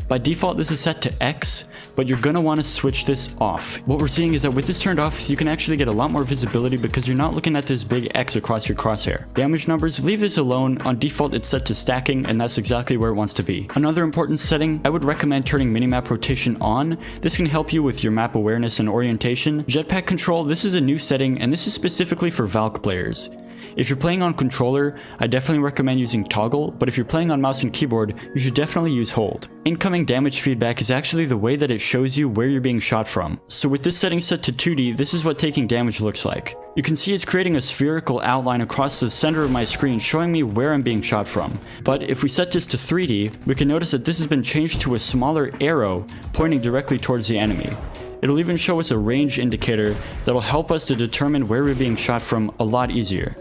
By default, this is set to X, but you're gonna want to switch this off. What we're seeing is that with this turned off, you can actually get a lot more visibility because you're not looking at this big X across your crosshair. Damage numbers, leave this alone. On default, it's set to stacking, and that's exactly where it wants to be. Another important setting, I would recommend turning minimap rotation on. This can help you with your map awareness and orientation. Jetpack control, this is a new setting, and this is specifically for Valk players. If you're playing on controller, I definitely recommend using toggle, but if you're playing on mouse and keyboard, you should definitely use hold. Incoming damage feedback is actually the way that it shows you where you're being shot from. So with this setting set to 2D, this is what taking damage looks like. You can see it's creating a spherical outline across the center of my screen showing me where I'm being shot from. But if we set this to 3D, we can notice that this has been changed to a smaller arrow pointing directly towards the enemy. It'll even show us a range indicator that'll help us to determine where we're being shot from a lot easier.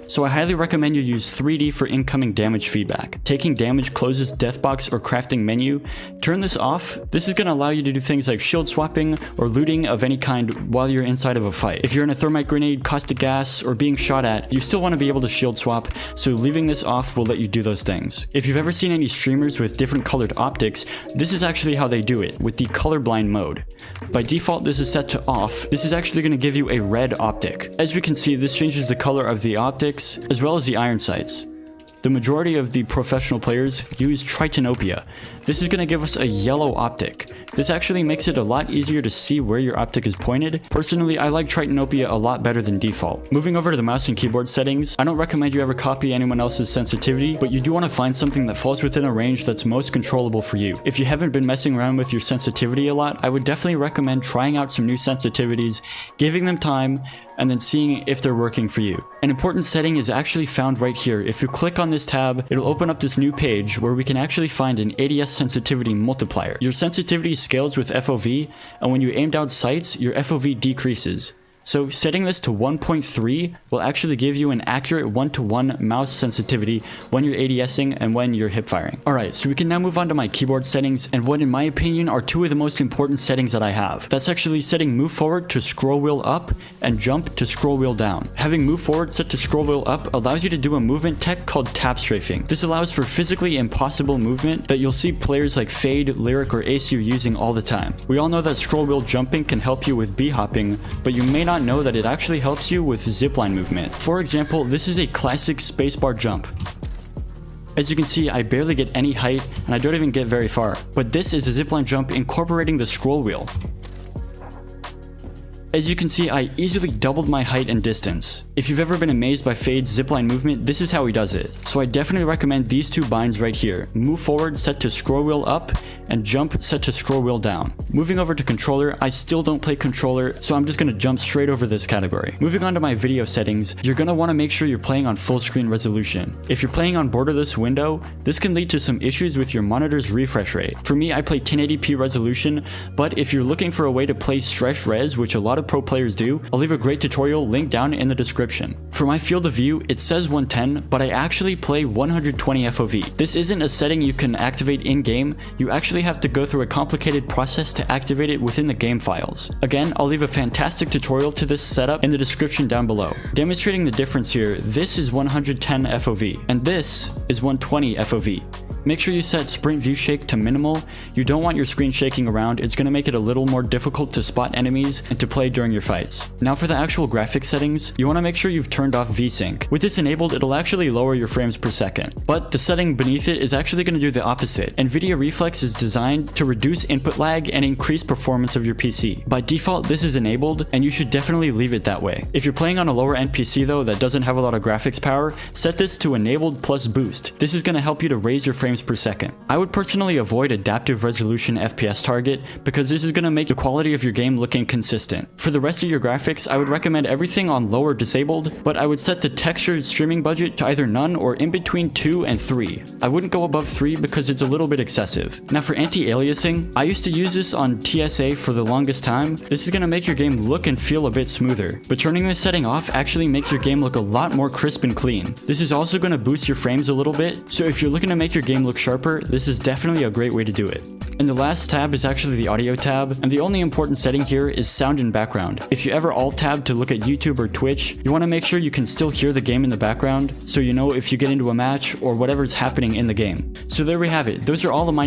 So I highly recommend you use 3D for incoming damage feedback. Taking damage closes deathbox or crafting menu. Turn this off. This is going to allow you to do things like shield swapping or looting of any kind while you're inside of a fight. If you're in a thermite grenade, caustic gas, or being shot at, you still want to be able to shield swap, so leaving this off will let you do those things. If you've ever seen any streamers with different colored optics, this is actually how they do it, with the colorblind mode. By default, this is set to off. This is actually going to give you a red optic. As we can see, this changes the color of the optic as well as the iron sights. The majority of the professional players use Tritanopia. This is going to give us a yellow optic. This actually makes it a lot easier to see where your optic is pointed. Personally, I like Tritanopia a lot better than default. Moving over to the mouse and keyboard settings, I don't recommend you ever copy anyone else's sensitivity, but you do want to find something that falls within a range that's most controllable for you. If you haven't been messing around with your sensitivity a lot, I would definitely recommend trying out some new sensitivities, giving them time, and then seeing if they're working for you. An important setting is actually found right here. If you click on this tab, it'll open up this new page where we can actually find an ADS sensitivity multiplier. Your sensitivity scales with FOV, and when you aim down sights, your FOV decreases. So setting this to 1.3 will actually give you an accurate 1-to-1 mouse sensitivity when you're ADSing and when you're hip firing. Alright, so we can now move on to my keyboard settings and what in my opinion are two of the most important settings that I have. That's actually setting move forward to scroll wheel up and jump to scroll wheel down. Having move forward set to scroll wheel up allows you to do a movement tech called tap strafing. This allows for physically impossible movement that you'll see players like Fade, Lyric, or Acer using all the time. We all know that scroll wheel jumping can help you with b-hopping, but you may not know that it actually helps you with zipline movement. For example, this is a classic spacebar jump. As you can see, I barely get any height and I don't even get very far, but this is a zipline jump incorporating the scroll wheel. As you can see, I easily doubled my height and distance. If you've ever been amazed by Fade's zipline movement, this is how he does it. So I definitely recommend these two binds right here. Move forward set to scroll wheel up, and jump set to scroll wheel down. Moving over to controller, I still don't play controller, so I'm just going to jump straight over this category. Moving on to my video settings, you're going to want to make sure you're playing on full screen resolution. If you're playing on borderless window, this can lead to some issues with your monitor's refresh rate. For me, I play 1080p resolution, but if you're looking for a way to play stretch res, which a lot of pro players do, I'll leave a great tutorial linked down in the description. For my field of view, it says 110, but I actually play 120 FOV. This isn't a setting you can activate in-game, you actually have to go through a complicated process to activate it within the game files. Again, I'll leave a fantastic tutorial to this setup in the description down below. Demonstrating the difference here, this is 110 FOV, and this is 120 FOV. Make sure you set sprint view shake to minimal. You don't want your screen shaking around, it's going to make it a little more difficult to spot enemies and to play during your fights. Now for the actual graphics settings, you want to make sure you've turned off VSync. With this enabled, it'll actually lower your frames per second. But the setting beneath it is actually going to do the opposite. NVIDIA Reflex is designed to reduce input lag and increase performance of your PC. By default, this is enabled, and you should definitely leave it that way. If you're playing on a lower end PC though that doesn't have a lot of graphics power, set this to enabled plus boost. This is going to help you to raise your frames per second. I would personally avoid adaptive resolution FPS target because this is going to make the quality of your game look inconsistent. For the rest of your graphics, I would recommend everything on low or disabled, but I would set the textured streaming budget to either none or in between 2 and 3. I wouldn't go above 3 because it's a little bit excessive. Now for anti-aliasing, I used to use this on TSA for the longest time. This is going to make your game look and feel a bit smoother, but turning this setting off actually makes your game look a lot more crisp and clean. This is also going to boost your frames a little bit, so if you're looking to make your game look sharper, this is definitely a great way to do it. And the last tab is actually the audio tab, and the only important setting here is sound and background. If you ever alt tab to look at YouTube or Twitch, you want to make sure you can still hear the game in the background, so you know if you get into a match or whatever's happening in the game. So there we have it. Those are all of my